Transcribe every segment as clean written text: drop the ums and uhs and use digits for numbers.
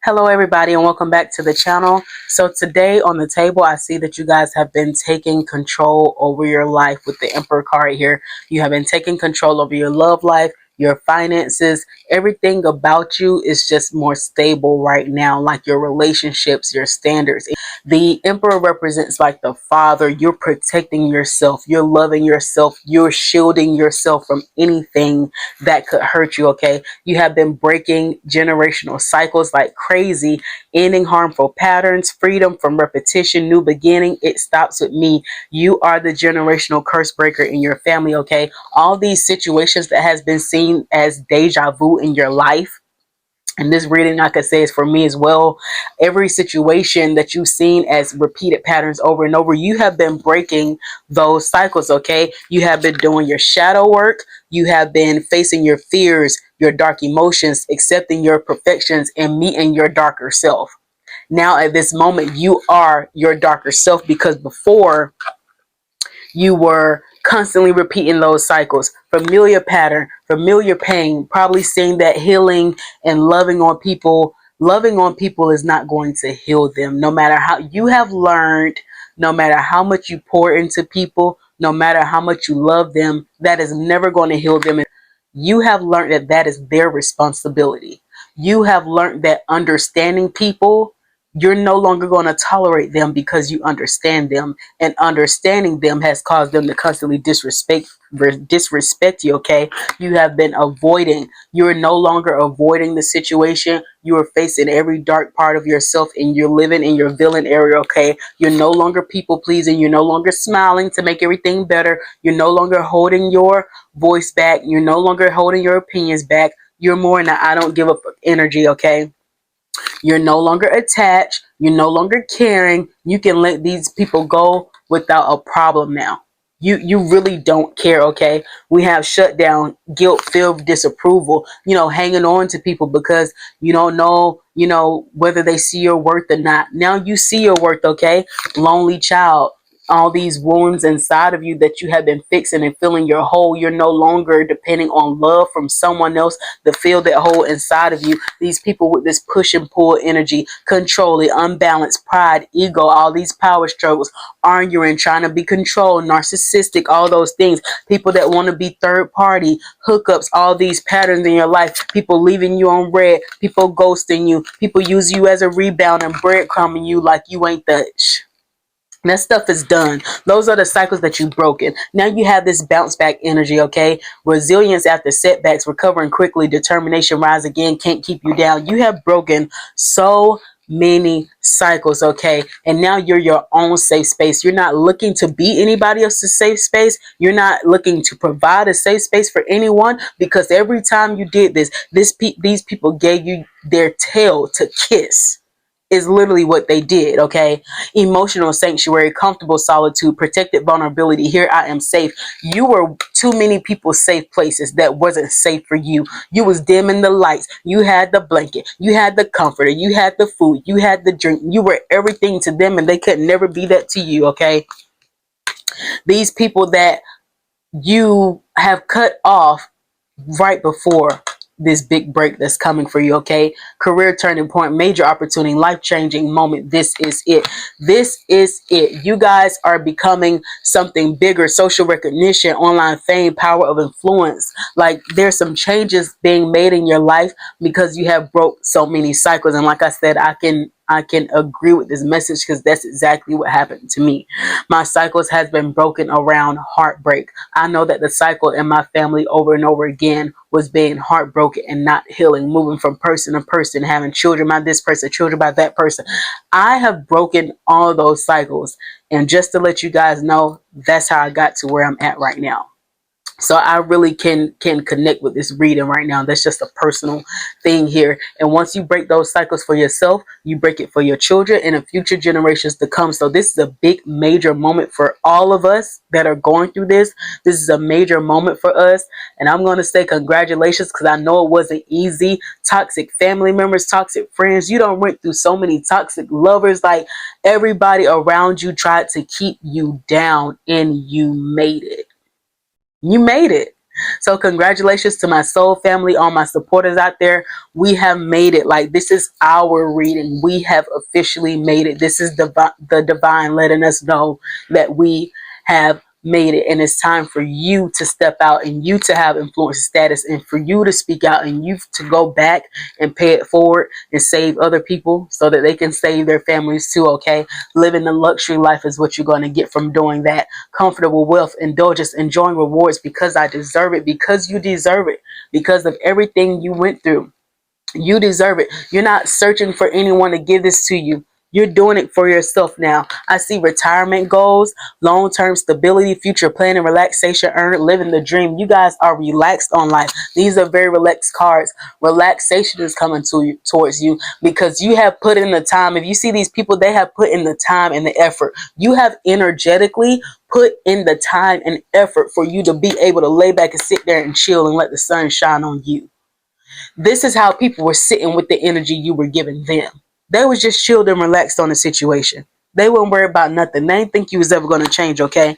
Hello everybody and welcome back to the channel. So today on the table I see that you guys have been taking control over your life with the Emperor card here. You have been taking control over your love life, your finances, everything about you is just more stable right now, like your relationships, your standards. The Emperor represents like the father. You're protecting yourself, you're loving yourself, you're shielding yourself from anything that could hurt you, okay? You have been breaking generational cycles like crazy, ending harmful patterns, freedom from repetition, new beginning. It stops with me. You are the generational curse breaker in your family, okay? All these situations that has been seen as deja vu in your life, and this reading, I could say, is for me as well. Every situation that you've seen as repeated patterns over and over, you have been breaking those cycles, okay? You have been doing your shadow work. You have been facing your fears, your dark emotions, accepting your perfections, and meeting your darker self. Now, at this moment, you are your darker self because before you were constantly repeating those cycles, familiar pattern, familiar pain, probably seeing that healing and loving on people is not going to heal them. No matter how you have learned, no matter how much you pour into people, no matter how much you love them, that is never going to heal them. You have learned that that is their responsibility. You have learned that understanding people, you're no longer going to tolerate them because you understand them, and understanding them has caused them to constantly disrespect you, okay? You have been avoiding. You're no longer avoiding the situation. You are facing every dark part of yourself and you're living in your villain area, okay? You're no longer people pleasing. You're no longer smiling to make everything better. You're no longer holding your voice back. You're no longer holding your opinions back. You're more in the I don't give a fuck energy, okay? You're no longer attached. You're no longer caring. You can let these people go without a problem now. You really don't care, okay? We have shutdown, guilt, fear, disapproval, hanging on to people because you don't know, whether they see your worth or not. Now you see your worth, okay? Lonely child, all these wounds inside of you that you have been fixing and feeling your whole. You're no longer depending on love from someone else to fill that hole inside of you. These people with this push and pull energy, control it, unbalanced pride, ego, all these power struggles, arguing, trying to be controlled, narcissistic, all those things. People that want to be third party, hookups, all these patterns in your life. People leaving you on red, people ghosting you, people use you as a rebound and breadcrumbing you like you ain't the that stuff is done. Those are the cycles that you've broken. Now you have this bounce back energy, okay? Resilience after setbacks, recovering quickly, determination, rise again, can't keep you down. You have broken so many cycles, okay? And now you're your own safe space. You're not looking to be anybody else's safe space. You're not looking to provide a safe space for anyone, because every time you did these people gave you their tail to kiss is literally what they did, okay? Emotional sanctuary, comfortable solitude, protected vulnerability. Here I am safe. You were too many people's safe places that wasn't safe for you. You was dimming the lights. You had the blanket. You had the comforter. You had the food. You had the drink. You were everything to them and they could never be that to you, okay? These people that you have cut off right before this big break that's coming for you, okay? Career turning point, major opportunity, life-changing moment. This is it. This is it. You guys are becoming something bigger. Social recognition, online fame, power of influence. Like, there's some changes being made in your life because you have broke so many cycles. And like I said, I can agree with this message because that's exactly what happened to me. My cycles has been broken around heartbreak. I know that the cycle in my family over and over again was being heartbroken and not healing, moving from person to person, having children by this person, children by that person. I have broken all those cycles. And just to let you guys know, that's how I got to where I'm at right now. So I really can connect with this reading right now. That's just a personal thing here. And once you break those cycles for yourself, you break it for your children and the future generations to come. So this is a big, major moment for all of us that are going through this. This is a major moment for us. And I'm going to say congratulations, because I know it wasn't easy. Toxic family members, toxic friends. You don't went through so many toxic lovers. Like, everybody around you tried to keep you down and you made it. You made it. So congratulations to my soul family, all my supporters out there. We have made it. Like, this is our reading. We have officially made it. This is the divine letting us know that we have made it, and it's time for you to step out and you to have influence status and for you to speak out and you to go back and pay it forward and save other people so that they can save their families too. Okay, living the luxury life is what you're going to get from doing that. Comfortable wealth, indulgence, enjoying rewards because I deserve it, because you deserve it, because of everything you went through. You deserve it. You're not searching for anyone to give this to you. You're doing it for yourself now. I see retirement goals, long-term stability, future planning, relaxation, earned, living the dream. You guys are relaxed on life. These are very relaxed cards. Relaxation is coming to you, towards you, because you have put in the time. If you see these people, they have put in the time and the effort. You have energetically put in the time and effort for you to be able to lay back and sit there and chill and let the sun shine on you. This is how people were sitting with the energy you were giving them. They was just chilled and relaxed on the situation. They weren't worried about nothing. They didn't think you was ever going to change, okay?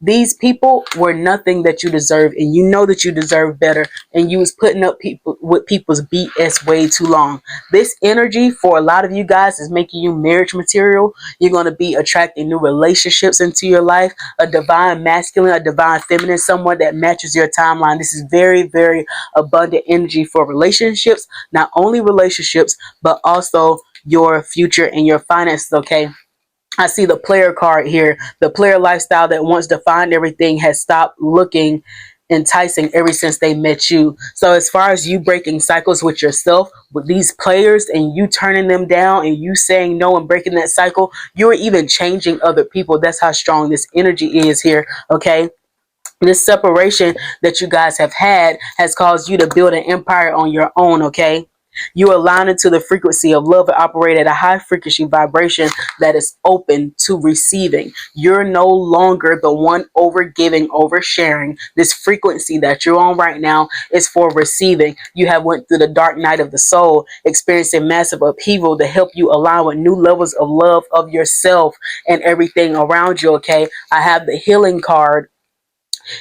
These people were nothing that you deserve, and you know that you deserve better, and you was putting up people with people's BS way too long. This energy for a lot of you guys is making you marriage material. You're going to be attracting new relationships into your life, a divine masculine, a divine feminine, someone that matches your timeline. This is very, very abundant energy for relationships, not only relationships, but also your future and your finances, okay? I see the player card here. The player lifestyle that once defined everything has stopped looking enticing ever since they met you. So as far as you breaking cycles with yourself, with these players, and you turning them down and you saying no and breaking that cycle, you're even changing other people. That's how strong this energy is here. Okay. This separation that you guys have had has caused you to build an empire on your own, okay? You align into the frequency of love and operate at a high frequency vibration that is open to receiving. You're no longer the one over giving, over sharing. This frequency that you're on right now is for receiving. You have went through the dark night of the soul, experiencing massive upheaval to help you align with new levels of love of yourself and everything around you, okay? I have the healing card.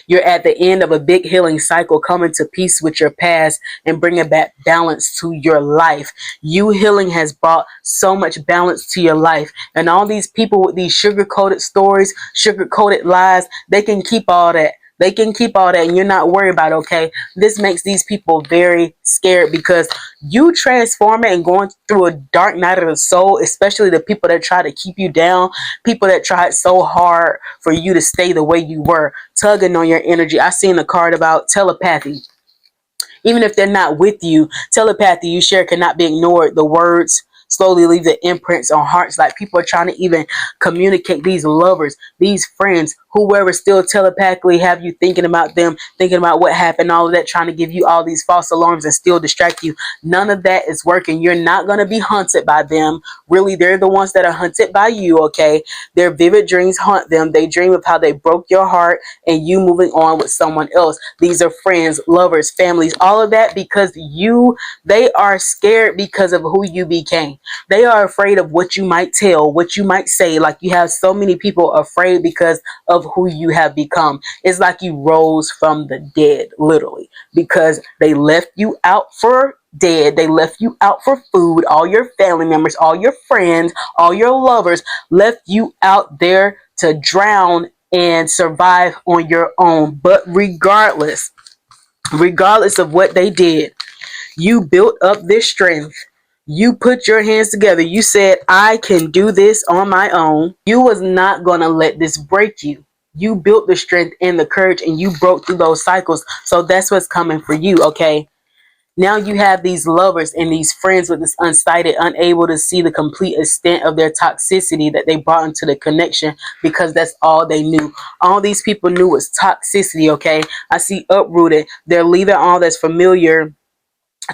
You're at the end of a big healing cycle, coming to peace with your past and bringing back balance to your life. You healing has brought so much balance to your life. And all these people with these sugar-coated stories, sugar-coated lies, they can keep all that. They can keep all that and you're not worried about it, okay? This makes these people very scared because you transforming and going through a dark night of the soul, especially the people that try to keep you down, people that tried so hard for you to stay the way you were, tugging on your energy. I seen a card about telepathy. Even if they're not with you, telepathy you share cannot be ignored. The words slowly leave the imprints on hearts. Like, people are trying to even communicate. These lovers, these friends, whoever still telepathically have you thinking about them, thinking about what happened, all of that, trying to give you all these false alarms and still distract you. None of that is working. You're not going to be hunted by them. Really, they're the ones that are hunted by you, okay? Their vivid dreams haunt them. They dream of how they broke your heart and you moving on with someone else. These are friends, lovers, families, all of that, because they are scared because of who you became. They are afraid of what you might tell, what you might say. Like, you have so many people afraid because of who you have become. It's like you rose from the dead, literally, because they left you out for dead. They left you out for food. All your family members, all your friends, all your lovers left you out there to drown and survive on your own. But regardless of what they did, you built up this strength. You put your hands together. You said, I can do this on my own. You was not going to let this break you. You built the strength and the courage and you broke through those cycles. So that's what's coming for you, okay? Now you have these lovers and these friends with this unsighted, unable to see the complete extent of their toxicity that they brought into the connection because that's all they knew. All these people knew was toxicity, okay? I see uprooted. They're leaving all that's familiar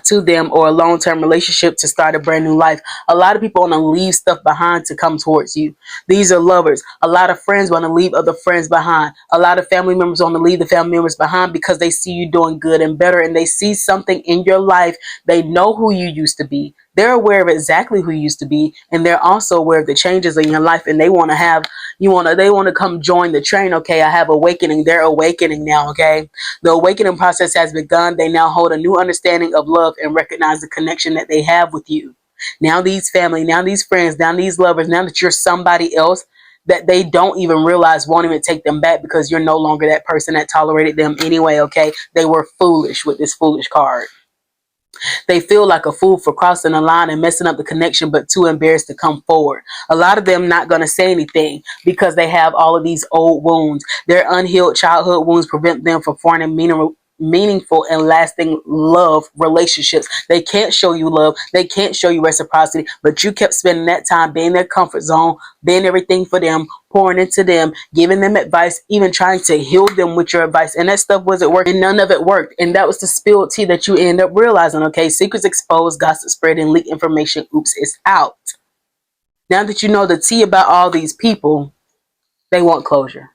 to them or a long-term relationship to start a brand new life. A lot of people want to leave stuff behind to come towards you. These are lovers. A lot of friends want to leave other friends behind. A lot of family members want to leave the family members behind because they see you doing good and better, and they see something in your life. They know who you used to be. They're aware of exactly who you used to be, and they're also aware of the changes in your life, and they want to have they want to come join the train. Okay, I have awakening. They're awakening now. Okay, the awakening process has begun. They now hold a new understanding of love and recognize the connection that they have with you. Now these family, now these friends, now these lovers, now that you're somebody else that they don't even realize won't even take them back because you're no longer that person that tolerated them anyway. Okay, they were foolish with this foolish card. They feel like a fool for crossing the line and messing up the connection, but too embarrassed to come forward. A lot of them not going to say anything because they have all of these old wounds. Their unhealed childhood wounds prevent them from forming meaningful and lasting love relationships. They can't show you love. They can't show you reciprocity, but you kept spending that time being their comfort zone, being everything for them, pouring into them, giving them advice, even trying to heal them with your advice. And that stuff wasn't working. None of it worked. And that was the spilled tea that you end up realizing. Okay, secrets exposed, gossip spread, and leak information. Oops, it's out. Now that you know the tea about all these people, they want closure.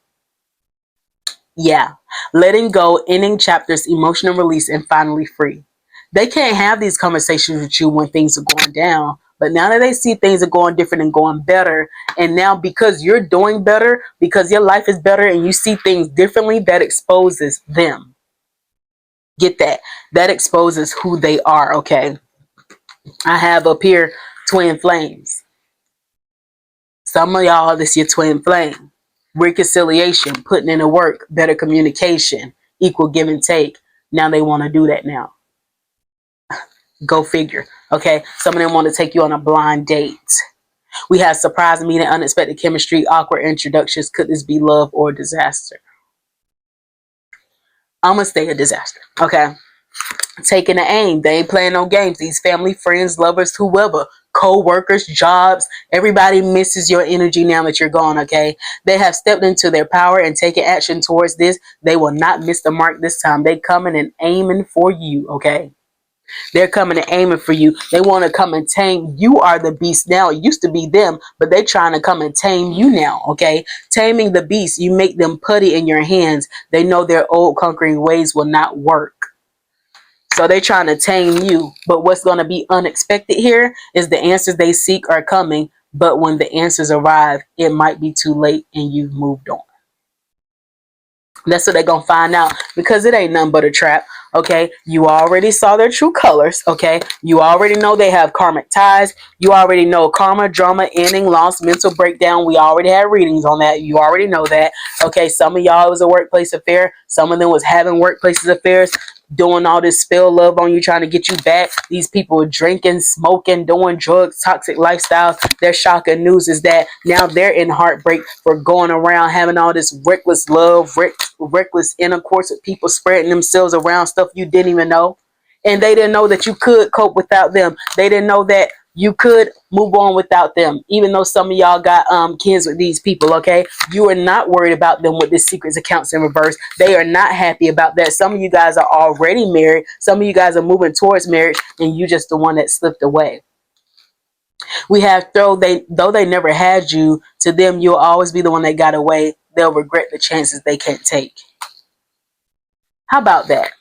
Yeah, letting go, ending chapters, emotional release, and finally free. They can't have these conversations with you when things are going down. But now that they see things are going different and going better, and now because you're doing better, because your life is better and you see things differently, that exposes them. Get that? That exposes who they are, okay? I have up here twin flames. Some of y'all, this your twin flame. Reconciliation, putting in the work, better communication, equal give and take. Now they want to do that now. Go figure. Okay. Some of them want to take you on a blind date. We have surprise meeting, unexpected chemistry, awkward introductions. Could this be love or disaster? I'm going to stay a disaster. Okay. Taking the aim. They ain't playing no games. These family, friends, lovers, whoever, co-workers, jobs, everybody misses your energy now that you're gone, okay? They have stepped into their power and taken action towards this. They will not miss the mark this time. They coming and aiming for you, okay? They're coming and aiming for you. They want to come and tame. You are the beast now. It used to be them, but they trying to come and tame you now, okay? Taming the beast, you make them putty in your hands. They know their old conquering ways will not work. So they're trying to tame you. But what's going to be unexpected here is the answers they seek are coming. But when the answers arrive, it might be too late and you've moved on. That's what they're going to find out because it ain't nothing but a trap. Okay. You already saw their true colors. Okay. You already know they have karmic ties. You already know karma, drama, ending, loss, mental breakdown. We already had readings on that. You already know that. Okay. Some of y'all, it was a workplace affair. Some of them was having workplace affairs, doing all this spill love on you, trying to get you back. These people are drinking, smoking, doing drugs, toxic lifestyles. Their shocking news is that now they're in heartbreak for going around having all this reckless love, reckless intercourse with people, spreading themselves around stuff you didn't even know. And they didn't know that you could cope without them. They didn't know that you could move on without them, even though some of y'all got kids with these people. Okay, you are not worried about them with this secrets accounts in reverse. They are not happy about that. Some of you guys are already married. Some of you guys are moving towards marriage, and you just the one that slipped away. We have though they never had you, to them you'll always be the one that got away. They'll regret the chances they can't take. How about that?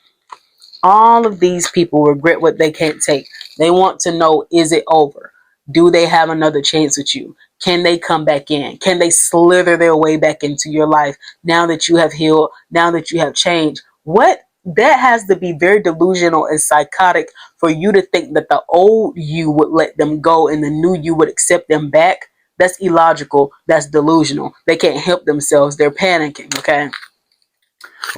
All of these people regret what they can't take. They want to know, is it over? Do they have another chance with you? Can they come back in? Can they slither their way back into your life now that you have healed, now that you have changed? What? That has to be very delusional and psychotic for you to think that the old you would let them go and the new you would accept them back. That's illogical. That's delusional. They can't help themselves. They're panicking, okay?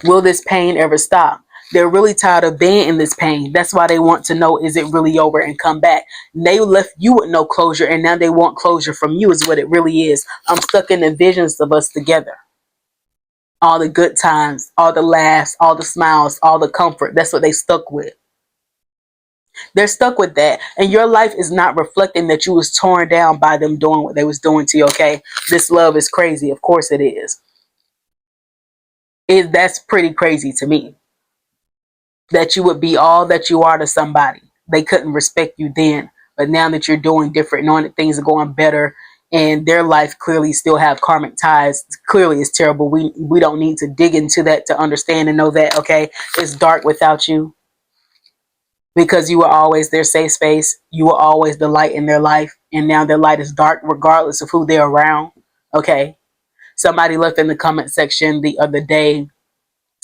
Will this pain ever stop? They're really tired of being in this pain. That's why they want to know, is it really over, and come back. They left you with no closure, and now they want closure from you is what it really is. I'm stuck in the visions of us together. All the good times, all the laughs, all the smiles, all the comfort. That's what they stuck with. They're stuck with that. And your life is not reflecting that you was torn down by them doing what they was doing to you, okay? This love is crazy. Of course it is. That's pretty crazy to me. That you would be all that you are to somebody. They couldn't respect you then, but now that you're doing different, knowing that things are going better, and their life clearly still have karmic ties, clearly it's terrible. We don't need to dig into that to understand and know that, okay, it's dark without you. because you were always their safe space. You were always the light in their life, and now their light is dark regardless of who they're around. Okay. Somebody left in the comment section the other day,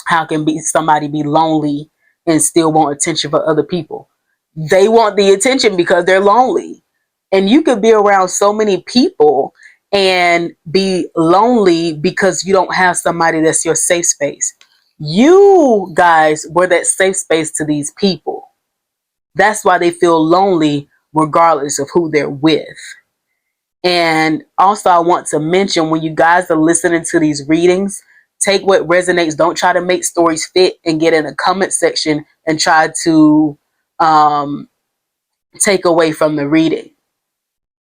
how can somebody be lonely and still want attention for other people? They want the attention because they're lonely. And you could be around so many people and be lonely because you don't have somebody that's your safe space. You guys were that safe space to these people. That's why they feel lonely regardless of who they're with. And also, I want to mention, when you guys are listening to these readings, take what resonates. Don't try to make stories fit and get in a comment section and try to um, take away from the reading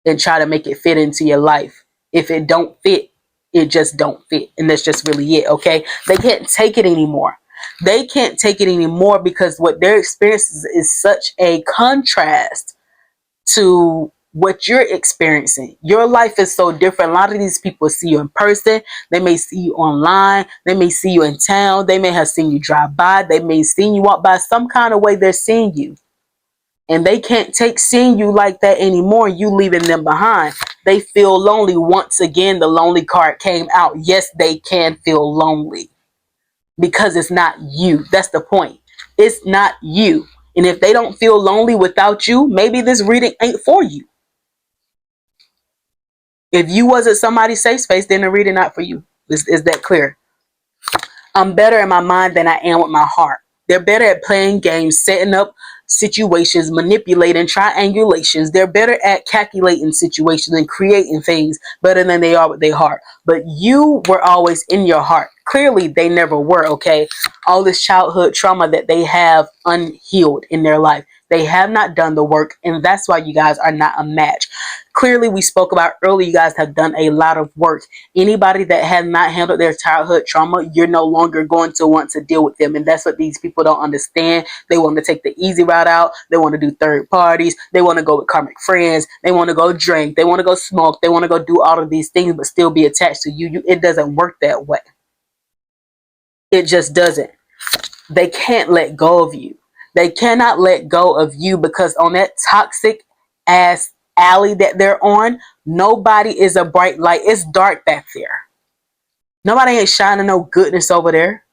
and try to make it fit into your life. If it don't fit, it just don't fit. And that's just really it, okay? They can't take it anymore. They can't take it anymore because what their experience is such a contrast to what you're experiencing. Your life is so different. A lot of these people see you in person. They may see you online. They may see you in town. They may have seen you drive by. They may have seen you walk by. Some kind of way they're seeing you. And they can't take seeing you like that anymore. You leaving them behind. They feel lonely. Once again, the lonely card came out. Yes, they can feel lonely because it's not you. That's the point. It's not you. And if they don't feel lonely without you, maybe this reading ain't for you. If you wasn't somebody's safe space, then the reading not for you. Is that clear? I'm better in my mind than I am with my heart. They're better at playing games, setting up situations, manipulating triangulations. They're better at calculating situations and creating things better than they are with their heart. But you were always in your heart. Clearly, they never were, okay? All this childhood trauma that they have unhealed in their life. They have not done the work, and that's why you guys are not a match. Clearly, we spoke about earlier, you guys have done a lot of work. Anybody that has not handled their childhood trauma, you're no longer going to want to deal with them. And that's what these people don't understand. They want to take the easy route out. They want to do third parties. They want to go with karmic friends. They want to go drink. They want to go smoke. They want to go do all of these things, but still be attached to you. It doesn't work that way. It just doesn't. They can't let go of you. They cannot let go of you because on that toxic ass alley that they're on, nobody is a bright light. It's dark back there. Nobody ain't shining no goodness over there.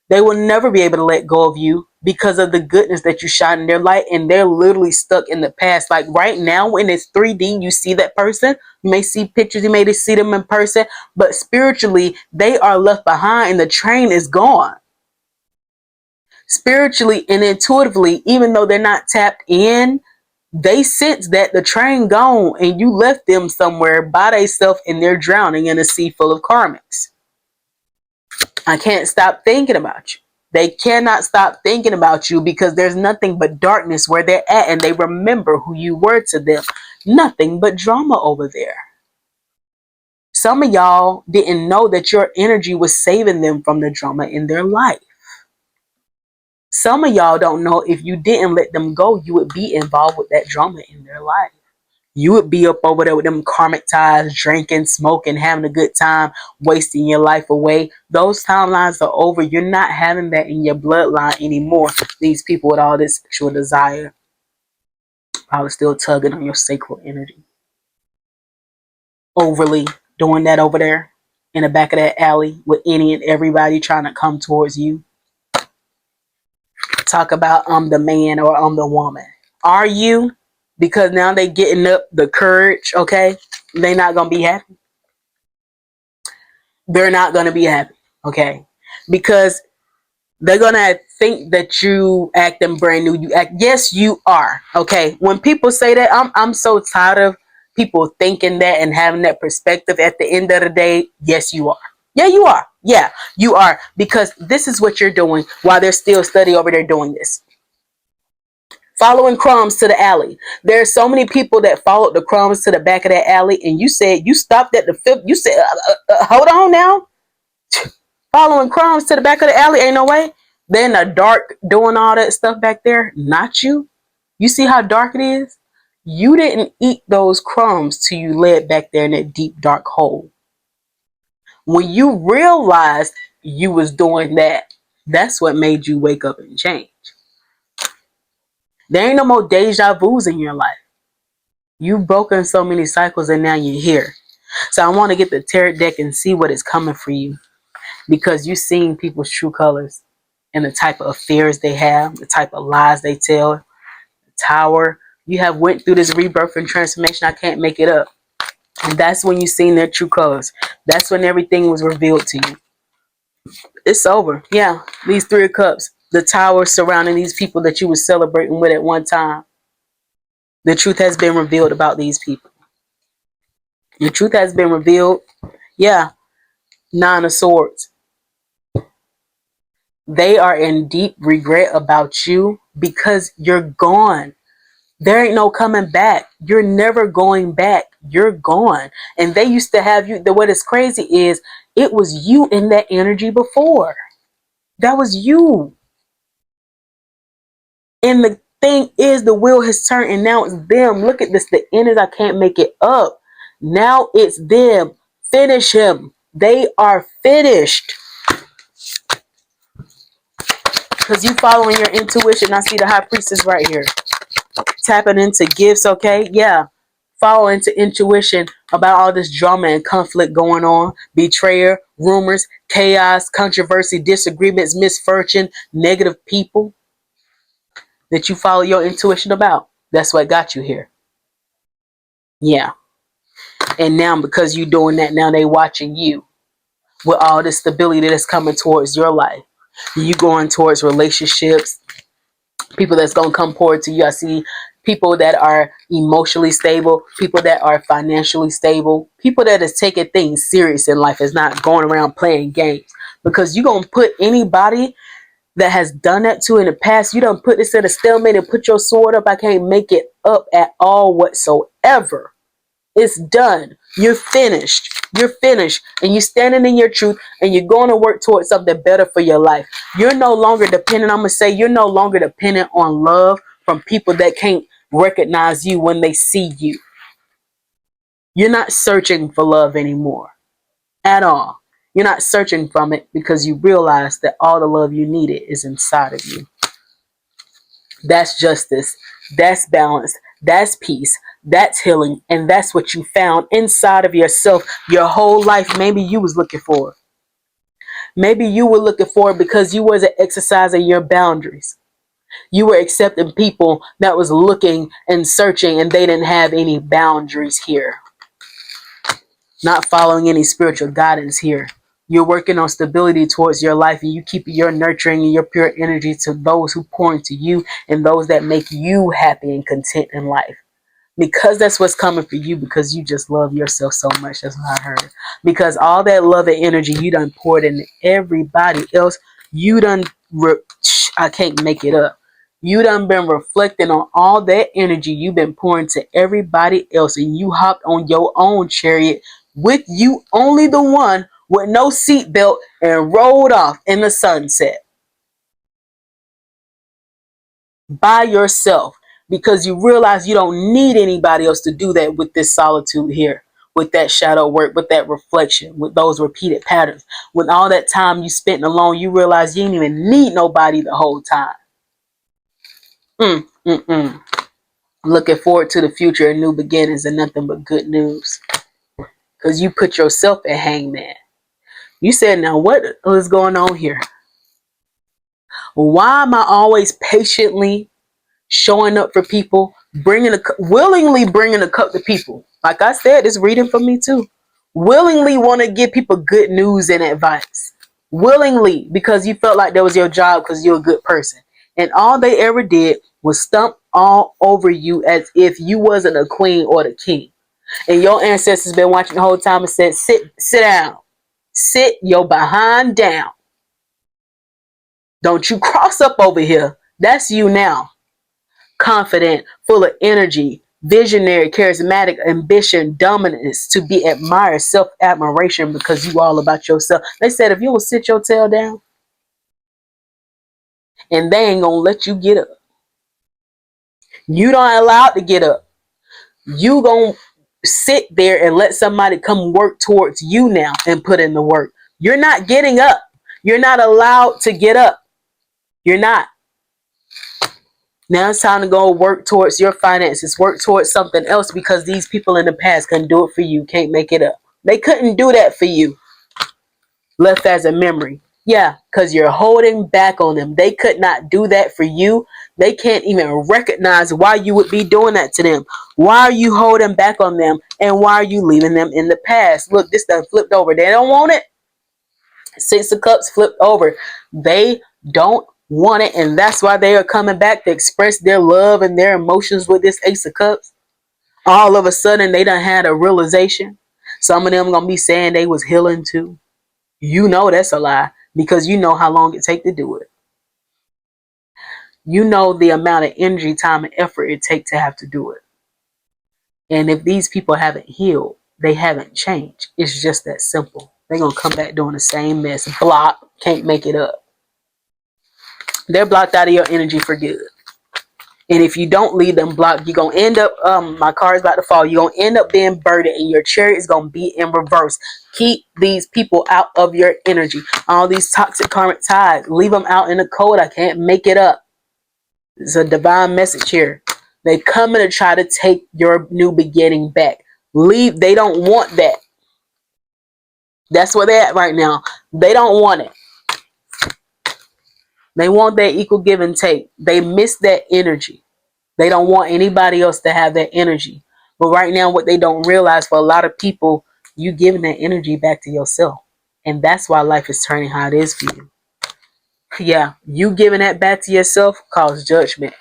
They will never be able to let go of you because of the goodness that you shine in their light, and they're literally stuck in the past. Like right now, when it's 3D, you see that person. You may see pictures, you may see them in person, but spiritually, they are left behind and the train is gone. Spiritually and intuitively, even though they're not tapped in, they sense that the train gone and you left them somewhere by themselves and they're drowning in a sea full of karmics. I can't stop thinking about you. They cannot stop thinking about you because there's nothing but darkness where they're at, and they remember who you were to them. Nothing but drama over there. Some of y'all didn't know that your energy was saving them from the drama in their life. Some of y'all don't know if you didn't let them go, you would be involved with that drama in their life. You would be up over there with them karmic ties, drinking, smoking, having a good time, wasting your life away. Those timelines are over. You're not having that in your bloodline anymore. These people with all this sexual desire, probably still tugging on your sacral energy. Overly doing that over there in the back of that alley with any and everybody trying to come towards you. Talk about I'm the man or I'm the woman. Are you? Because now they getting up the courage, okay? They not going to be happy. They're not going to be happy, okay? Because they're going to think that you acting brand new. Yes, you are, okay? When people say that, I'm so tired of people thinking that and having that perspective. At the end of the day, yes, you are. Yeah, you are. Yeah, you are. Because this is what you're doing while they're still studying over there doing this. Following crumbs to the alley. There are so many people that followed the crumbs to the back of that alley, and you said you stopped at the fifth. You said, hold on now. Following crumbs to the back of the alley, ain't no way. They're in the dark doing all that stuff back there. Not you. You see how dark it is? You didn't eat those crumbs till you led back there in that deep, dark hole. When you realized you was doing that, that's what made you wake up and change. There ain't no more deja vus in your life. You've broken so many cycles and now you're here. So I want to get the tarot deck and see what is coming for you, because you're seeing people's true colors and the type of affairs they have, the type of lies they tell. The Tower, you have went through this rebirth and transformation. I can't make it up. And that's when you seen their true colors. That's when everything was revealed to you. It's over. Yeah, these 3 of Cups, the Tower surrounding these people that you were celebrating with at one time. The truth has been revealed about these people. The truth has been revealed. Yeah, 9 of Swords. They are in deep regret about you because you're gone. There ain't no coming back. You're never going back. You're gone. And they used to have you. What is crazy is it was you in that energy before. That was you. And the thing is, the wheel has turned and now it's them. Look at this. The end is I can't make it up. Now it's them. Finish him. They are finished. Because you following your intuition. I see the High Priestess right here. Tapping into gifts, okay? Yeah. Follow into intuition about all this drama and conflict going on. Betrayal, rumors, chaos, controversy, disagreements, misfortune, negative people that you follow your intuition about. That's what got you here. Yeah. And now because you're doing that, now they watching you with all this stability that's coming towards your life. You going towards relationships, people that's going to come forward to you. I see people that are emotionally stable, people that are financially stable, people that is taking things serious in life, is not going around playing games. Because you're going to put anybody that has done that to in the past, you done put this in a stalemate and put your sword up. I can't make it up at all whatsoever. It's done. You're finished. You're finished. And you're standing in your truth and you're going to work towards something better for your life. You're no longer dependent. I'm going to say you're no longer dependent on love from people that can't recognize you when they see you. You're not searching for love anymore at all. You're not searching from it because you realize that all the love you needed is inside of you. That's justice. That's balance. That's peace. That's healing. And that's what you found inside of yourself your whole life. Maybe you was looking for it. Maybe you were looking for it because you wasn't exercising your boundaries. You were accepting people that was looking and searching and they didn't have any boundaries here. Not following any spiritual guidance here. You're working on stability towards your life and you keep your nurturing and your pure energy to those who pour into you and those that make you happy and content in life. Because that's what's coming for you, because you just love yourself so much. That's what I heard. Because all that love and energy you done poured into everybody else, you done, I can't make it up. You done been reflecting on all that energy you've been pouring to everybody else, and you hopped on your own chariot with you only the one with no seatbelt and rolled off in the sunset by yourself, because you realize you don't need anybody else to do that with this solitude here, with that shadow work, with that reflection, with those repeated patterns. With all that time you spent alone, you realize you didn't even need nobody the whole time. Looking forward to the future and new beginnings and nothing but good news. Because you put yourself at hangman. You said, now what is going on here? Why am I always patiently showing up for people, willingly bringing a cup to people? Like I said, it's reading for me too. Willingly want to give people good news and advice. Willingly, because you felt like that was your job because you're a good person. And all they ever did was stomp all over you as if you wasn't a queen or the king. And your ancestors been watching the whole time and said, sit down. Sit your behind down. Don't you cross up over here. That's you now. Confident, full of energy, visionary, charismatic, ambition, dominance, to be admired, self-admiration because you all about yourself. They said if you will sit your tail down and they ain't gonna let you get up. You don't allow it to get up. You gonna sit there and let somebody come work towards you now and put in the work. You're not getting up. You're not allowed to get up. You're not. Now it's time to go work towards your finances, work towards something else, because these people in the past couldn't do it for you, can't make it up. They couldn't do that for you. Left as a memory. Yeah, because you're holding back on them. They could not do that for you. They can't even recognize why you would be doing that to them. Why are you holding back on them? And why are you leaving them in the past? Look, this stuff flipped over. They don't want it. Six of Cups flipped over. They don't want it, and that's why they are coming back to express their love and their emotions with this Ace of Cups. All of a sudden, they done had a realization. Some of them gonna be saying they was healing too. You know that's a lie, because you know how long it take to do it. You know the amount of energy, time, and effort it take to have to do it. And if these people haven't healed, they haven't changed. It's just that simple. They're gonna come back doing the same mess. Block, can't make it up. They're blocked out of your energy for good. And if you don't leave them blocked, you're going to end up, my car is about to fall. You're going to end up being burdened, and your chariot is going to be in reverse. Keep these people out of your energy. All these toxic karmic ties, leave them out in the cold. I can't make it up. It's a divine message here. They coming to try to take your new beginning back. Leave. They don't want that. That's where they're at right now. They don't want it. They want that equal give and take. They miss that energy. They don't want anybody else to have that energy. But right now, what they don't realize, for a lot of people, you giving that energy back to yourself. And that's why life is turning how it is for you. Yeah, you giving that back to yourself causes judgment.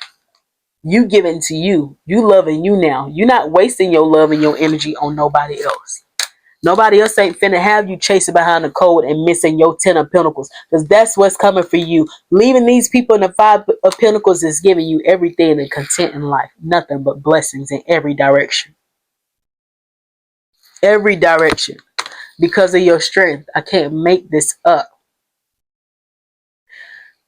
You giving to you. You loving you now. You're not wasting your love and your energy on nobody else. Nobody else ain't finna have you chasing behind the code and missing your 10 of Pentacles. Because that's what's coming for you. Leaving these people in the 5 of Pentacles is giving you everything and content in life. Nothing but blessings in every direction. Every direction. Because of your strength. I can't make this up.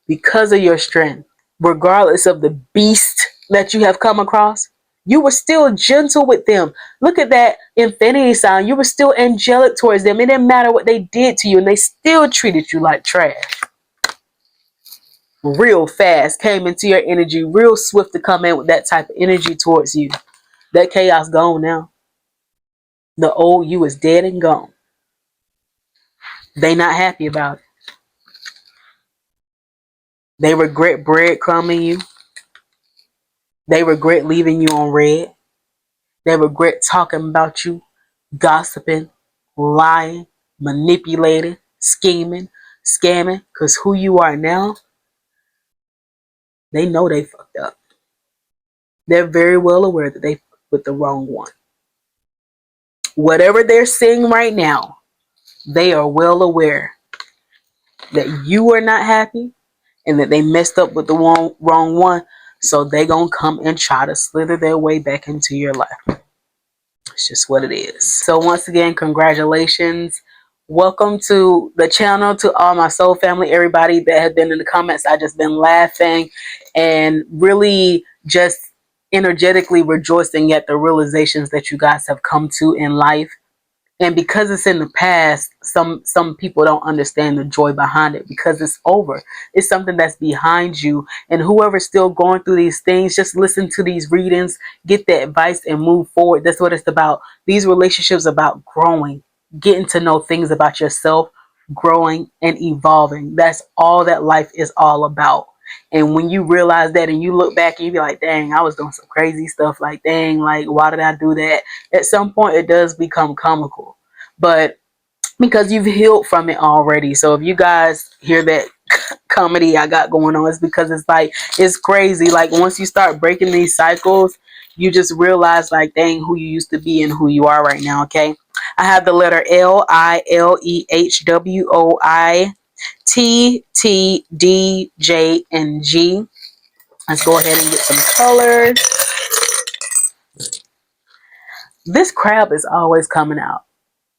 Because of your strength. Regardless of the beast that you have come across, you were still gentle with them. Look at that infinity sign. You were still angelic towards them. It didn't matter what they did to you, and they still treated you like trash. Real fast. Came into your energy. Real swift to come in with that type of energy towards you. That chaos gone now. The old you is dead and gone. They not happy about it. They regret breadcrumbing you. They regret leaving you on red. They regret talking about you, gossiping, lying, manipulating, scheming, scamming. Because who you are now, they know they fucked up. They're very well aware that they fucked with the wrong one. Whatever they're seeing right now, they are well aware that you are not happy and that they messed up with the wrong one. So they gonna come and try to slither their way back into your life. It's just what it is. So once again, congratulations. Welcome to the channel, to all my soul family, everybody that has been in the comments. I just been laughing and really just energetically rejoicing at the realizations that you guys have come to in life. And because it's in the past, some people don't understand the joy behind it, because it's over. It's something that's behind you. And whoever's still going through these things, just listen to these readings, get the advice, and move forward. That's what it's about. These relationships are about growing, getting to know things about yourself, growing and evolving. That's all that life is all about. And when you realize that and you look back and you be like, dang, I was doing some crazy stuff. Like, dang, like, why did I do that? At some point, it does become comical. But because you've healed from it already. So if you guys hear that comedy I got going on, it's because it's like, it's crazy. Like, once you start breaking these cycles, you just realize, like, dang, who you used to be and who you are right now, okay? I have the letter L, I, L, E, H, W, O, I, T, T, D, J, and G. Let's go ahead and get some colors. This crab is always coming out.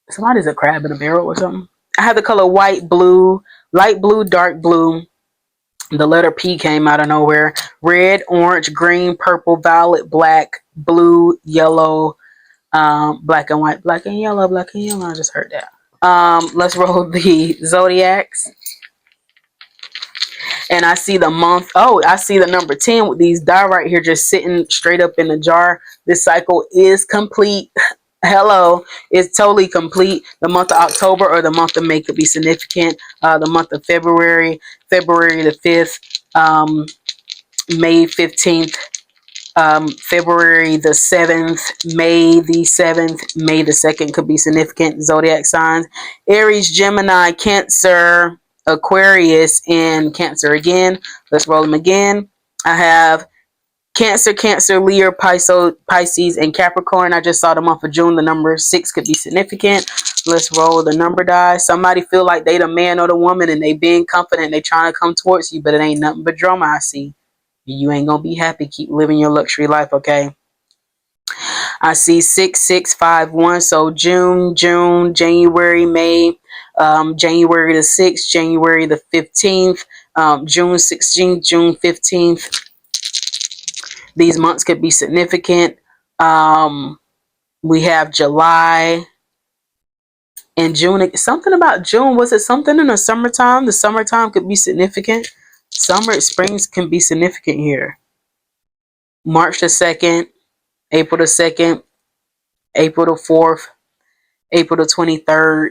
Somebody's a crab in a barrel or something. I have the color white, blue, light blue, dark blue. The letter P came out of nowhere. Red, orange, green, purple, violet, black, blue, yellow, black and white, black and yellow, black and yellow. I just heard that. Let's roll the zodiacs. And I see the month. Oh, I see the number 10 with these die right here just sitting straight up in the jar. This cycle is complete. Hello, it's totally complete. The month of October or the month of May could be significant. The month of February, February the 5th, May 15th, February the 7th, May the 7th, May the 2nd could be significant zodiac signs. Aries, Gemini, Cancer, Aquarius, and Cancer again. Let's roll them again. I have Cancer, Cancer, Leo, Pisces, and Capricorn. I just saw the month of June. The number 6 could be significant. Let's roll the number die. Somebody feel like they the man or the woman and they being confident. They trying to come towards you, but it ain't nothing but drama I see. You ain't gonna be happy. Keep living your luxury life, okay? I see 6651. So June, January, May, January the 6th, January the 15th, June 16th, June 15th. These months could be significant. We have July and June. Something about June. Was it something in the summertime? The summertime could be significant. Summer, springs can be significant here. March the 2nd, April the 2nd, April the 4th, April the 23rd,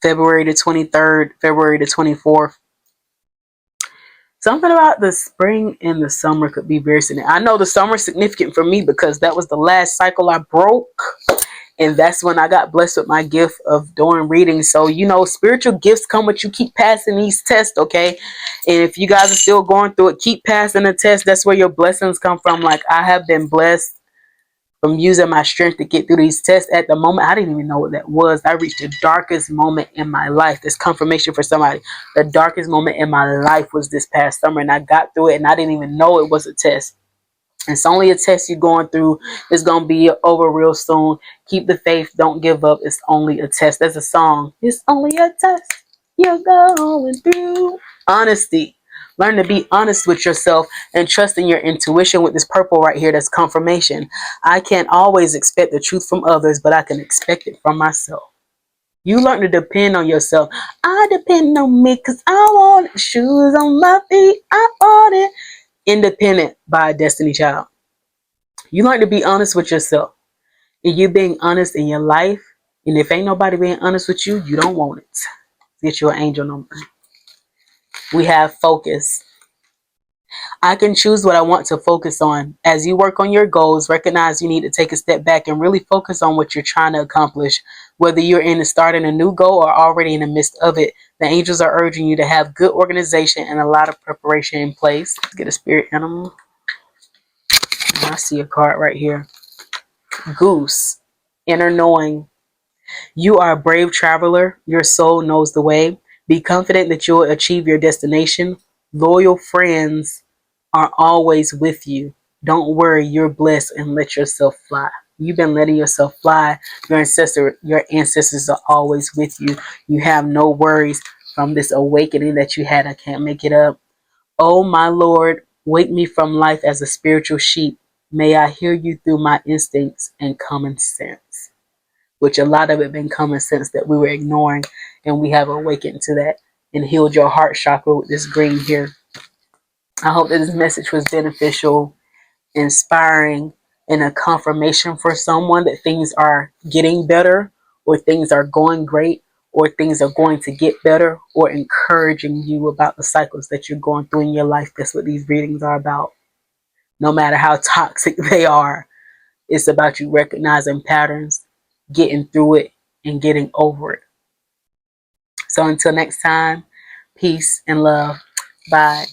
February the 23rd, February the 24th. Something about the spring and the summer could be very significant. I know the summer is significant for me because that was the last cycle I broke. And that's when I got blessed with my gift of doing readings. So, you know, spiritual gifts come with you. Keep passing these tests, okay? And if you guys are still going through it, keep passing the test. That's where your blessings come from. Like, I have been blessed from using my strength to get through these tests. At the moment, I didn't even know what that was. I reached the darkest moment in my life. This confirmation for somebody. The darkest moment in my life was this past summer, and I got through it, and I didn't even know it was a test. It's only a test you're going through. It's going to be over real soon. Keep the faith. Don't give up. It's only a test. There's a song. It's only a test you're going through. Honesty. Learn to be honest with yourself and trust in your intuition with this purple right here. That's confirmation. I can't always expect the truth from others, but I can expect it from myself. You learn to depend on yourself. I depend on me because I want it. Shoes on my feet. I want it. Independent by Destiny Child. You learn to be honest with yourself. And you being honest in your life. And if ain't nobody being honest with you, you don't want it. Get you an angel number. We have focus. I can choose what I want to focus on. As you work on your goals, recognize you need to take a step back and really focus on what you're trying to accomplish. Whether you're in the starting a new goal or already in the midst of it, the angels are urging you to have good organization and a lot of preparation in place. Let's get a spirit animal. I see a card right here. Goose. Inner knowing. You are a brave traveler. Your soul knows the way. Be confident that you'll achieve your destination. Loyal friends are always with you. Don't worry, you're blessed and let yourself fly. You've been letting yourself fly. Your ancestors are always with you. You have no worries from this awakening that you had. I can't make it up. Oh my Lord, wake me from life as a spiritual sheep. May I hear you through my instincts and common sense. Which a lot of it been common sense that we were ignoring, and we have awakened to that and healed your heart chakra with this green here. I hope that this message was beneficial, inspiring, and a confirmation for someone that things are getting better, or things are going great, or things are going to get better, or encouraging you about the cycles that you're going through in your life. That's what these readings are about. No matter how toxic they are, it's about you recognizing patterns, getting through it, and getting over it. So until next time, peace and love. Bye.